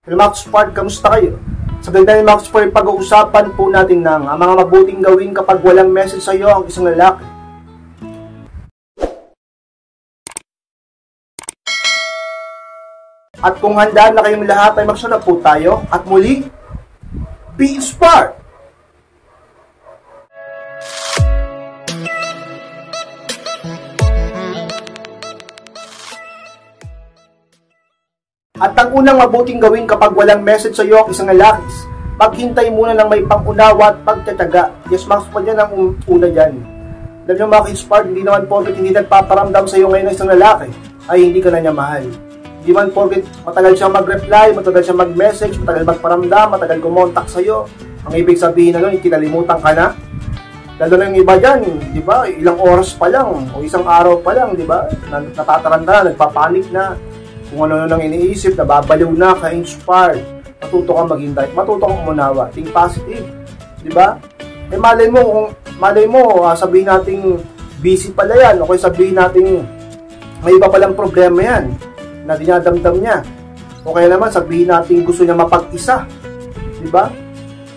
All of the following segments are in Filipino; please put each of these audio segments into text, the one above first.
Hello mga Spart, kamusta kayo? Sa ganda ni mga Spart, pag-uusapan po natin ng mga mabuting gawin kapag walang message sa iyo ang isang lalaki. At kung handa na kayong lahat ay magsunod po tayo at muli, be inspired! At ang unang mabuting gawin kapag walang message sa iyo ang isang lalaki, paghintay muna ng may pangunawa at pagtataga. Yes, mga Spart, yan ang una dyan. Dahil yung mga Spart, hindi naman porket hindi nagpaparamdam sa iyo ngayon ng isang lalaki, ay hindi ka na niya mahal. Hindi man porket matagal siya mag-reply, matagal siya mag-message, matagal magparamdam, matagal kumontak sa iyo, ang ibig sabihin na nun, kinalimutan ka na. Lalo na yung iba dyan, di ba? Ilang oras pa lang, o isang araw pa lang, di ba? Natataranta na, nagpapanik na. Kung ano nang iniisip, nababaliw na, ka-inspired, matuto kang maghintay, matuto kang umunawa, think positive, di ba? Eh malay mo, sabihin natin busy pala yan, o kaya sabihin natin may iba palang problema yan na dinadamdam niya, o kaya naman sabihin natin gusto niya mapag-isa, di ba?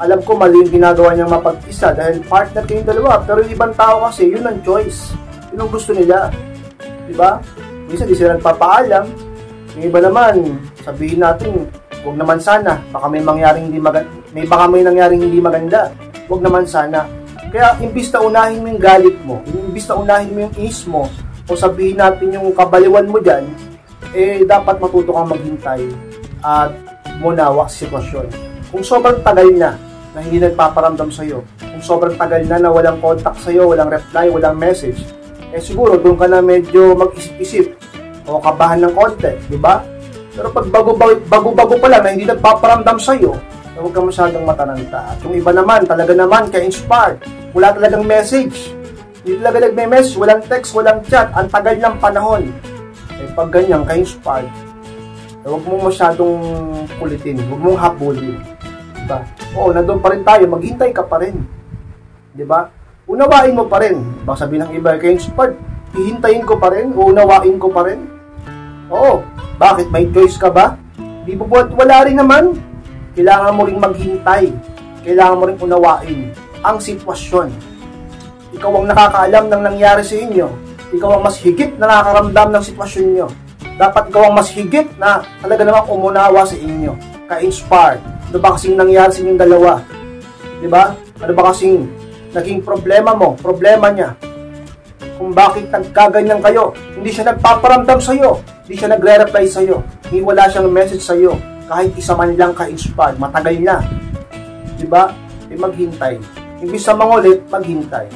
Alam ko mali yung ginagawa niyang mapag-isa dahil partner kayong dalawa, pero yung ibang tao kasi yun ang choice, yun ang gusto nila, di ba? Minsan di sila nagpapaalam. Yung iba naman, sabihin natin, wag naman sana, baka may nangyaring hindi maganda, wag naman sana. Kaya imbis na unahin mo yung galit mo, imbis na unahin mo yung is mo, o sabihin natin yung kabaliwan mo dyan, eh dapat matuto kang maghintay at munawa sa sitwasyon. Kung sobrang tagal na hindi nagpaparamdam sa'yo, kung sobrang tagal na walang contact sa'yo, walang reply, walang message, eh siguro doon ka na medyo mag-isip-isip o kabahan ng konti, di ba? Pero pag bago-bago pa lang na hindi nagpaparamdam sa'yo, huwag ka masyadong matananta. At yung iba naman, talaga naman, ka-inspired, wala talagang message. Hindi talaga nagme-message, walang text, walang chat, ang tagal ng panahon. Eh pag ganyan, ka-inspired, huwag mong masyadong kulitin, huwag mong habulin. Diba? Oo, nandun pa rin tayo, maghintay ka pa rin. Diba? Unawain mo pa rin. Baka sabihin ng iba, ka-inspired, hihintayin ko pa rin, unawain ko pa rin. Oo, bakit? May choice ka ba? Di ba wala rin naman? Kailangan mo ring maghintay. Kailangan mo ring unawain ang sitwasyon. Ikaw ang nakakaalam ng nangyari sa inyo. Ikaw ang mas higit na nakakaramdam ng sitwasyon nyo. Dapat ikaw ang mas higit na talaga namang umunawa sa inyo. Ka-inspired. Ano ba kasing nangyari sa inyong dalawa? Diba? Ano ba kasing naging problema mo? Problema niya? Kung bakit nagkaganyan kayo, hindi siya nagpaparamdam sa iyo, hindi siya nagre-reply sa iyo, hindi wala siyang message sa iyo, kahit isa man lang ka-inspired, matagal na. Diba? E maghintay. Imbis na mangulit, maghintay.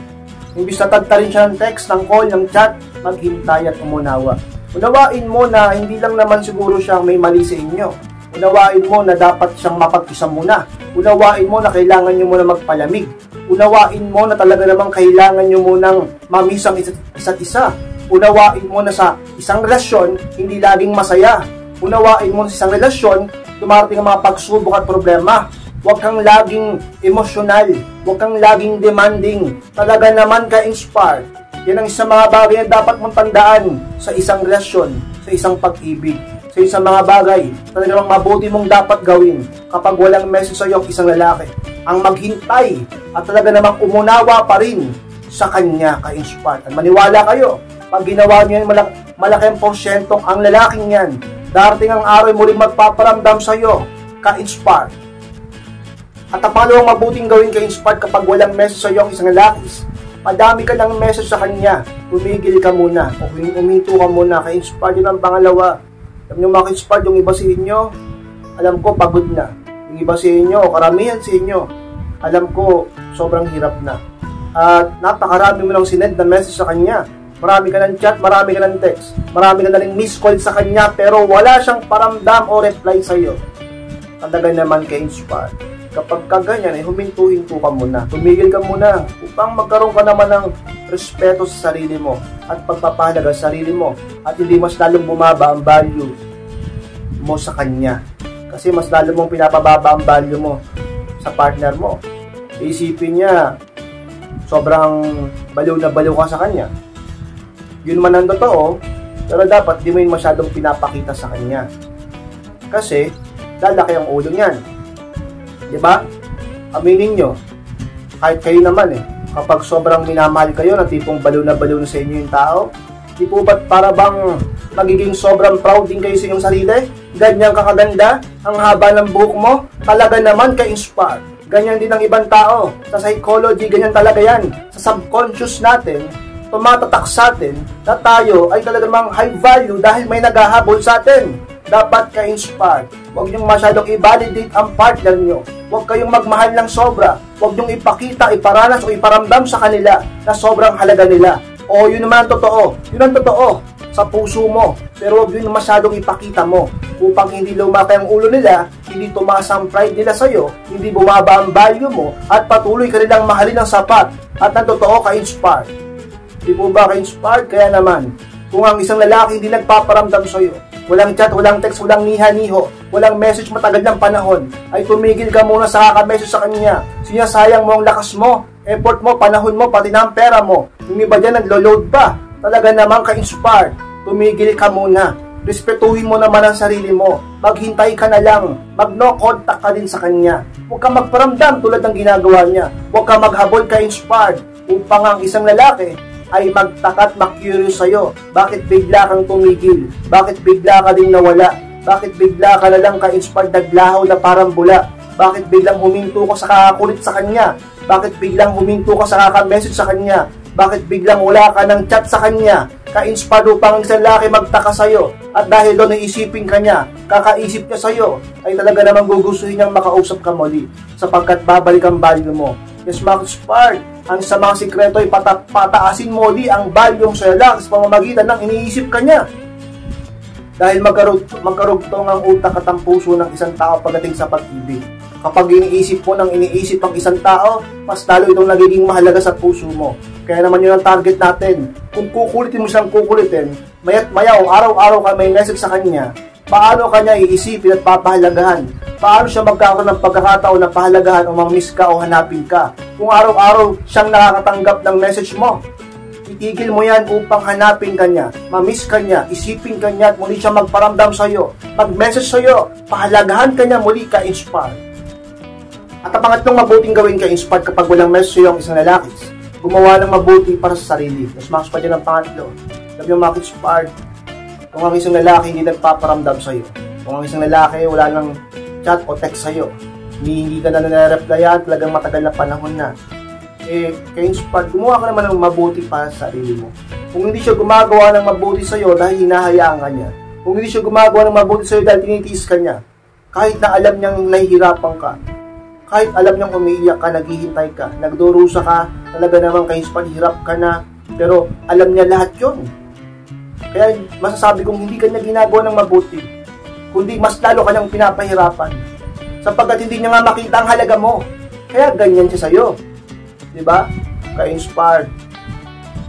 Imbis na tagtarin siya ng text, ng call, ng chat, maghintay at umunawa. Unawain mo na hindi lang naman siguro siyang may mali sa inyo. Unawain mo na dapat siyang mapag-isa muna. Unawain mo na kailangan niyo muna magpalamig. Unawain mo na talaga namang kailangan nyo munang mamisang isa't isa. Unawain mo na sa isang relasyon, hindi laging masaya. Unawain mo na sa isang relasyon, dumarating ang mga pagsubok at problema. Huwag kang laging emosyonal. Huwag kang laging demanding. Talaga naman ka-inspired. Yan ang isang mga bagay na dapat mong tandaan sa isang relasyon, sa isang pag-ibig, sa isang mga bagay talaga namang mabuti mong dapat gawin kapag walang message sa iyo ang isang lalaki. Ang maghintay at talaga namang umunawa pa rin sa kanya, ka-inspired. At maniwala kayo, pag ginawa niyo yan, malaking porsyentong ang lalaking yan, darating ang araw mo rin magpaparamdam sa iyo, ka-inspired. At ang pangalawang mabuting gawin, ka-inspired, kapag walang message sa iyo ang isang lalaki, madami ka ng message sa kanya, tumigil ka muna, o uminto ka muna, ka-inspired. Yun ang pangalawa. Alam nyo mga ka-inspired, yung iba sa inyo, alam ko pagod na. Yung iba sa inyo, karamihan sa inyo, alam ko sobrang hirap na. At napakarami mo lang sinend na message sa kanya. Marami ka ng chat, marami ka ng text, marami ka na rin miss call sa kanya, pero wala siyang paramdam o reply sa iyo. Talaga naman ka-inspired. Kapag kaganyan, huminto-hinto ka muna. Tumigil ka muna upang magkaroon ka naman ng respeto sa sarili mo at pagpapahalaga sa sarili mo at hindi mas lalong bumaba ang value mo sa kanya. Kasi mas lalo mong pinapababa ang value mo sa partner mo. Isipin niya, sobrang baliw na baliw ka sa kanya. Yun man ang totoo, pero dapat di mo yun masyadong pinapakita sa kanya. Kasi lalaki ang ulo niyan. Diba? Aminin nyo, kahit kayo naman kapag sobrang minamahal kayo, na tipong baliw na sa inyo yung tao, di po ba't para bang magiging sobrang proud din kayo sa inyong sarili? Ganyan kakaganda, ang haba ng buhok mo, talaga naman ka-inspire. Ganyan din ang ibang tao. Sa psychology, ganyan talaga yan. Sa subconscious natin, tumatatak sa atin na tayo ay talaga namang high value dahil may naghahabol sa atin. Dapat ka-inspire. Huwag niyong masyadong i-validate ang partner nyo. Huwag kayong magmahal ng sobra. Huwag niyong ipakita, iparanas o iparamdam sa kanila na sobrang halaga nila. O yun naman ang totoo. Yun ang totoo sa puso mo. Pero huwag yun masyadong ipakita mo upang hindi lumaki ang ulo nila, hindi tumaas ang pride nila sa'yo, hindi bumaba ang value mo, at patuloy ka nilang mahalin ng sapat. At ang totoo, ka-inspire. Di po ba ka-inspired? Kaya naman, kung ang isang lalaki hindi nagpaparamdam sa'yo, walang chat, walang text, walang niha-niho, walang message matagal ng panahon, ay tumigil ka muna sa kaka-message sa kanya. Sinasayang mo ang lakas mo, effort mo, panahon mo, pati na ang pera mo. Yung iba dyan naglo-load pa. Talaga naman ka-inspired. Tumigil ka muna. Respetuhin mo naman ang sarili mo. Maghintay ka na lang. Mag-no contact ka din sa kanya. Huwag ka magparamdam tulad ng ginagawa niya. Huwag ka maghabol, ka-inspired. Upang ang isang lalaki ay magtakat, mag-curious sa'yo. Bakit bigla kang tumigil? Bakit bigla ka ding nawala? Bakit bigla ka na lang ka-inspired, naglahaw na parang bula? Bakit biglang huminto ka sa kakakulit sa kanya? Bakit biglang huminto ka sa kaka-message sa kanya? Bakit biglang wala ka ng chat sa kanya? Ka-inspired upang ang isang lalaki magtaka sa'yo. At dahil doon iisipin ka niya, kakaisip niya sa'yo, ay talaga namang gugustuhin niyang makausap ka muli. Sapagkat babalik ang value mo. Yes, mag-inspired. Ang sa mga sikreto ay pataasin mo di ang value sa lalaki sa pamamagitan ng iniisip ka niya. Dahil magkarugtong ang utak at ang puso ng isang tao pagdating sa pag-ibig. Kapag iniisip mo ng iniisip ang isang tao, mas lalo itong nagiging mahalaga sa puso mo. Kaya naman yun ang target natin. Kung kukulitin mo siyang kukulitin, maya't maya o araw-araw ka may message sa kanya, paano kanya iisipin at papahalagahan? Paano siya magkakaroon ng pagkakataon na pahalagahan o mang-miss ka o hanapin ka? Kung araw-araw siyang nakakatanggap ng message mo, itigil mo yan upang hanapin ka niya, ma-miss ka niya, isipin ka niya at muli siya magparamdam sa'yo, mag-message sa'yo, pahalagahan ka niya, muli ka-inspire. At ang pangatlong mabuting gawin ka-inspire kapag walang message sa'yo ang isang lalaki, gumawa ng mabuti para sa sarili. Mas makas pa dyan ang pangatlo. Sabi yung maka-inspired, kung ang isang lalaki hindi nagpaparamdam sa'yo, kung ang isang lalaki wala nang chat o text sa'yo, hindi ka na nare-replyan, talagang matagal na panahon na, ka-inspired, gumawa ka naman ng mabuti para sa sarili mo. Kung hindi siya gumagawa ng mabuti sa'yo dahil hinahayaan ka niya, kung hindi siya gumagawa ng mabuti sa'yo dahil tinitiis ka niya, kahit na alam niyang nahihirapan ka, kahit alam niyang umiiyak ka, naghihintay ka, nagdurusa ka, talaga naman ka-inspired, hirap ka na, pero alam niya lahat yun. Kaya masasabi kong hindi ka niya ginagawa ng mabuti, kundi mas lalo ka niyang pinapahirapan, sapagkat hindi niya nga makita ang halaga mo. Kaya ganyan siya sa'yo. Diba? Ka-inspired.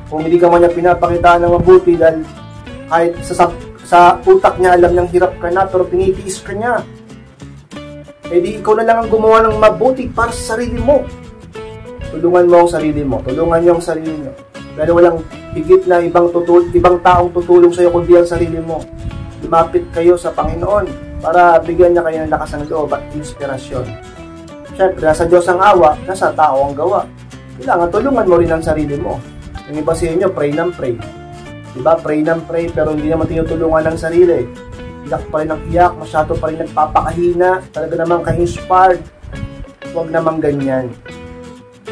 Kung hindi ka man niya pinapakita ng mabuti dahil kahit sa utak niya alam niyang hirap ka na pero tinitiis ka niya, di ikaw na lang ang gumawa ng mabuti para sa sarili mo. Tulungan mo ang sarili mo. Tulungan niyo ang sarili niyo. Dahil walang higit na ibang taong tutulong sa iyo kundi ang sarili mo. Lumapit kayo sa Panginoon para bigyan niya kayo ng lakas ng loob at inspirasyon. Siyempre, nasa Diyos ang awa, nasa tao ang gawa. Kailangan tulungan mo rin ang sarili mo. Yung iba sa inyo, pray ng pray. Diba? Pray ng pray, pero hindi naman tinutulungan ng sarili. Iyak pa rin ang iyak, masyado pa rin nagpapakahina, talaga namang ka-inspired. Huwag namang ganyan.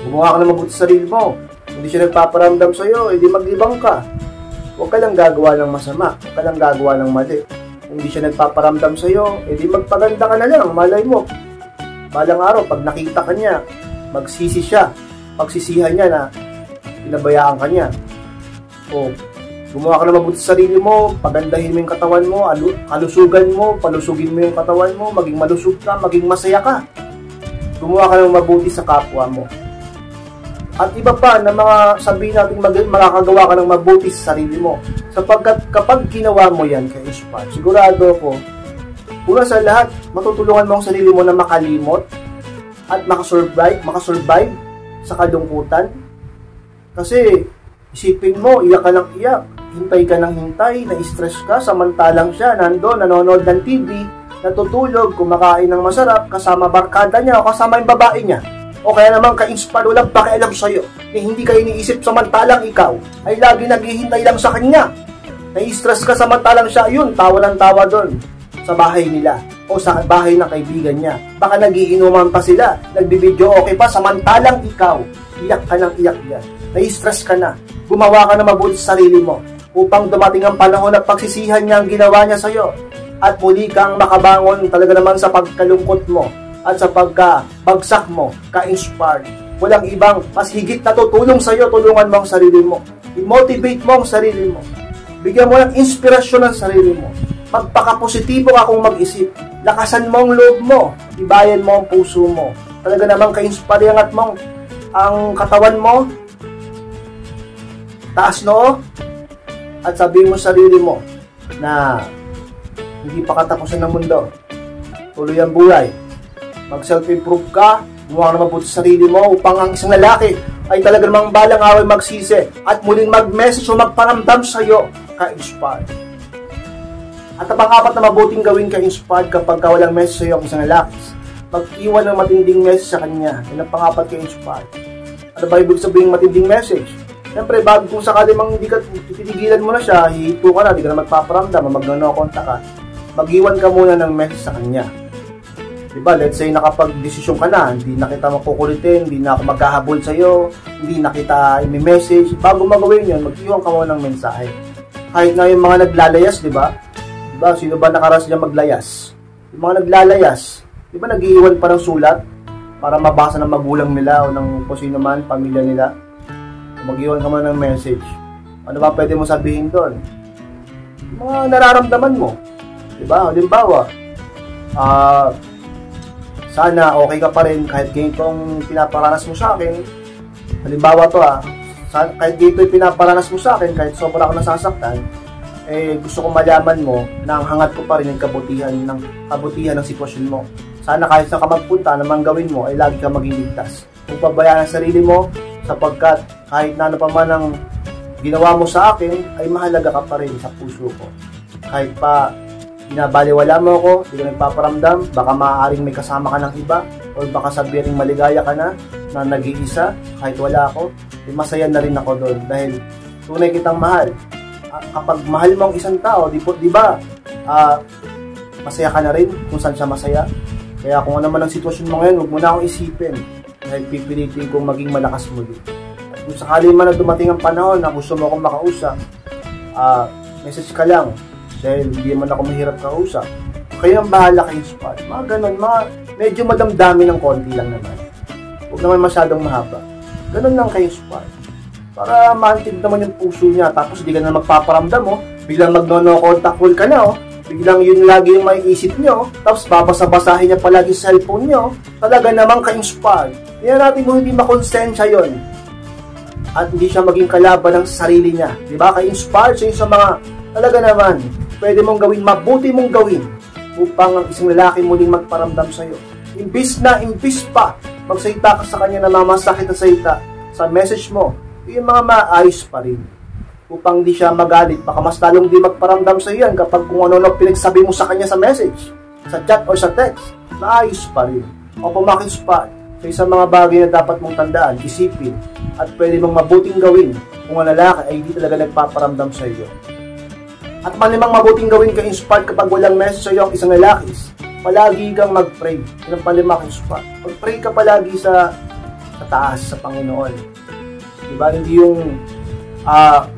Gumawa ka na mabuti sa sarili mo. Hindi siya nagpaparamdam sa'yo, edi maglibang ka. Huwag ka lang gagawa ng masama, huwag ka lang gagawa ng mali. Kung hindi siya nagpaparamdam sa'yo, edi magpaganda ka na lang, malay mo. Balang araw, pag nakita ka niya, magsisi siya. Pagsisihan niya na pinabayaan ka niya. O, gumawa ka na mabuti sa sarili mo, pagandahin mo yung katawan mo, kalusugan mo, palusugin mo yung katawan mo, maging malusog ka, maging masaya ka. Gumawa ka ng mabuti sa kapwa mo. At iba pa na mga sabihin natin makakagawa ka ng mabuti sa sarili mo. Sapagkat kapag ginawa mo yan kay Inspire, sigurado ko, una sa lahat, matutulungan mo ang sarili mo na makalimot at makasurvive sa kalungkutan. Kasi isipin mo, iyak ka ng iyak, hintay ka ng hintay, na-stress ka, samantalang siya nanonood ng TV, natutulog, kumakain ng masarap, kasama barkada niya o kasama yung babae niya. O kaya naman ka-inspire, walang pakialam sa'yo. Hindi ka iniisip samantalang ikaw ay lagi naghihintay lang sa kanya. Nai-stress ka samantalang siya, yun, tawa ng tawa doon sa bahay nila o sa bahay ng kaibigan niya. Baka nagiinuman pa sila, nagbibideo okay pa, samantalang ikaw, iyak ka ng iyak yan. Nai-stress ka na, gumawa ka na mabuti sa sarili mo upang dumating ang panahon na pagsisihan niya ang ginawa niya sa'yo at muli kang makabangon talaga naman sa pagkalungkot mo at sa pagkabagsak mo, ka-inspired. Walang ibang mas higit na tutulong sa iyo, tulungan mo ang sarili mo. I-motivate mo ang sarili mo. Bigyan mo ng inspirasyon ang sarili mo. Magpaka-positibo ka kung mag-isip. Lakasan mo ang loob mo. Ibayan mo ang puso mo. Talaga namang ka-inspire, angat mo ang katawan mo. Taas noo. At sabihin mo sa sarili mo na hindi pa katapusan ng mundo. Tuloy ang buhay. Mag-self-improve ka, gumawa ka na mabuti sa sarili mo upang ang isang lalaki ay talaga namang balang araw magsisi at muling mag-message o magparamdam sa iyo, ka-inspired. At ang pang-apat na mabuting gawin ka-inspired kapag walang message sa iyo ang isang lalaki, mag-iwan ng matinding message sa kanya. Yan ang pang-apat ka-inspired. Ano ba ibig sabihin matinding message? Siyempre, bago kung sakali mang hindi ka titigilan mo na siya, hihito ka na, hindi ka na magpaparamdam, mag-no-contact ka, mag-iwan ka muna ng message sa kanya. Diba, let's say nakapag-desisyon ka na, hindi na kita makukulitin, hindi na ako maghahabol sa'yo, hindi na kita i-message. Bago magawin yun, mag-iwan ka muna ng mensahe. Kahit na yung mga naglalayas, diba? Diba, sino ba nakaras dyan maglayas? Yung mga naglalayas, diba nag-iwan pa ng sulat para mabasa ng magulang nila o ng kung sino man, pamilya nila? Mag-iwan ka muna ng message. Ano ba pwede mo sabihin doon? Mga nararamdaman mo. Diba? Halimbawa, sana okay ka pa rin kahit ganitong pinaparanas mo sa akin. Halimbawa to kahit ganito yung pinaparanas mo sa akin, kahit sobra ako nasasaktan, gusto kong malaman mo na ang hangat ko pa rin ang kabutihan ng sitwasyon mo. Sana kahit saan ka magpunta, naman gawin mo ay lagi ka maging ligtas. Kung pabayaan ang sarili mo, sapagkat kahit na ano pa man ang ginawa mo sa akin, ay mahalaga ka pa rin sa puso ko. Kahit pa binabaliwala mo ako, hindi ka nagpaparamdam, baka maaaring may kasama ka ng iba, o baka sabihin maligaya ka na nag-iisa, kahit wala ako, masaya na rin ako doon dahil tunay kitang mahal. Kapag mahal mo ang isang tao, di ba, masaya ka na rin kung saan siya masaya. Kaya kung ano man ang sitwasyon mo ngayon, huwag mo na akong isipin dahil pipilitin kong maging malakas muli. At kung sakali man na dumating ang panahon na gusto mo akong makausap, message ka lang. Dahil hindi man ako mahirap kausap. Kayo ang bahala kayo spot. Mga ganun, medyo madamdami ng konti lang naman. Huwag naman masyadong mahaba. Ganun lang kayo spot. Para maantig naman yung puso niya. Tapos di ka na magpaparamdam mo. Biglang magno-contact call ka na. Biglang yun lagi yung may isip niyo. Tapos babasa-basahin niya palagi sa cellphone niyo. Talaga naman ka-inspired. Kaya natin mo hindi makonsensya yun. At hindi siya maging kalaban ng sarili niya. Diba? Ka-inspired siya sa mga talaga naman pwede mong gawin, mabuti mong gawin upang ang isang lalaki muling magparamdam sa iyo. Imbis pa magsalita ka sa kanya na mamasakit na salita sa message mo, yung mga maayos pa rin upang di siya magalit. Baka mas lalong di magparamdam sa iyo yan kapag kung ano pinagsabi mo sa kanya sa message, sa chat or sa text, maayos pa rin. O pumakis pa sa isang mga bagay na dapat mong tandaan, isipin, at pwede mong mabuting gawin kung ang lalaki ay hindi talaga nagpaparamdam sa iyo. At malimang mabuting gawin ka-inspired kapag walang message sa iyo ang isang lalaki, palagi kang mag-pray. Yan ang palimang inspired. Mag-pray ka palagi sa taas, sa Panginoon. Diba? Hindi yung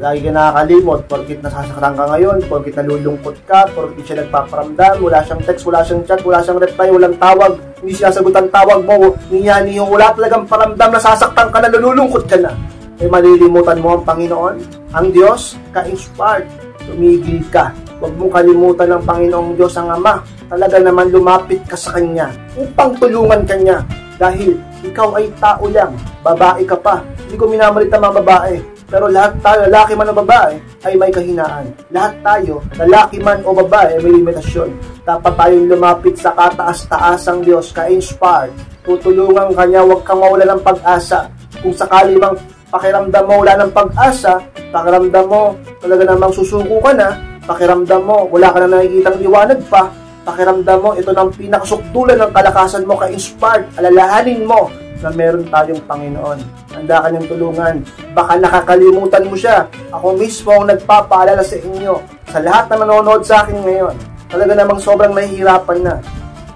lagi ka nakakalimot, porkit nasasaktan ka ngayon, porkit nalulungkot ka, porkit siya nagpaparamdam, wala siyang text, wala siyang chat, wala siyang reply, walang tawag, hindi siya sagot ang tawag mo, yung wala talagang paramdam, nasasaktan ka na, nalulungkot ka na. Ay malilimutan mo ang Panginoon, ang Diyos, ka-inspired. Tumigil ka. Huwag mong kalimutan ng Panginoong Diyos ang Ama. Talaga naman lumapit ka sa Kanya upang tulungan Kanya. Dahil ikaw ay tao lang. Babae ka pa. Hindi ko minamalit ang mga babae. Pero lahat tayo, lalaki man o babae, ay may kahinaan. Lahat tayo, lalaki man o babae, ay may limitasyon. Dapat tayong lumapit sa kataas-taasang Diyos, ka-inspired. Tutulungan Kanya, huwag kang mawala ng pag-asa. Kung sakali mang pakiramdam mo wala ng pag-asa, pakiramdam mo talaga namang susuko ka na, pakiramdam mo wala ka na nakikitang liwanag pa, pakiramdam mo, ito ng pinakasukdulan ng kalakasan mo, ka-inspired, alalahanin mo na meron tayong Panginoon. Handa ka niyang tulungan. Baka nakakalimutan mo siya. Ako mismo ang nagpapaalala sa inyo, sa lahat na manonood sa akin ngayon. Talaga namang sobrang nahihirapan na.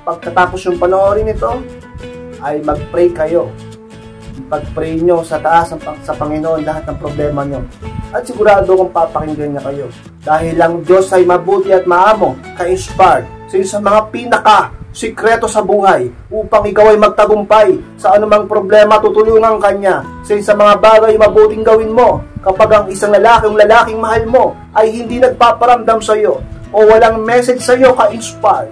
Pagkatapos yung panoorin ito, ay mag-pray kayo. Pag-pray nyo sa taas sa Panginoon lahat ng problema nyo. At sigurado kung papakinggan niya kayo. Dahil lang Diyos ay mabuti at maamo, ka-inspired. Sa mga pinaka-sikreto sa buhay upang ikaw ay magtagumpay sa anumang problema, tutulungan kanya. Sa mga bagay mabuting gawin mo kapag ang isang lalaking mahal mo ay hindi nagpaparamdam sa iyo o walang message sa iyo, ka-inspired.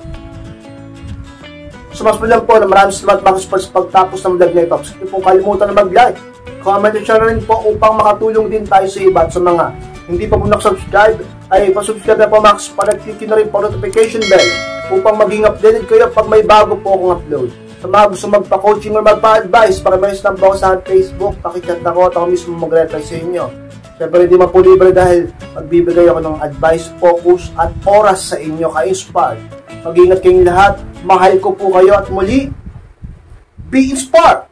Sumaspo lang po na maraming salamat mga ka-inspired sa pagtapos ng vlog na ito. Sige po kalimutan na mag-like, comment at share rin po upang makatulong din tayo sa iba. At sa mga hindi pa po nakasubscribe, ay pasubscribe na po mga ka-inspired at click na rin po notification bell upang maging updated kayo pag may bago po akong upload. Sa mga gusto magpa-coaching o magpa-advise, pakimessage lang po ako sa Facebook, pakichat na ko at ako mismo mag-reply sa inyo. Siyempre hindi man po libre dahil magbibigay ako ng advice, focus at oras sa inyo, ka-inspired. Mag-ingat kayong lahat, mahal ko po kayo at muli, be inspired!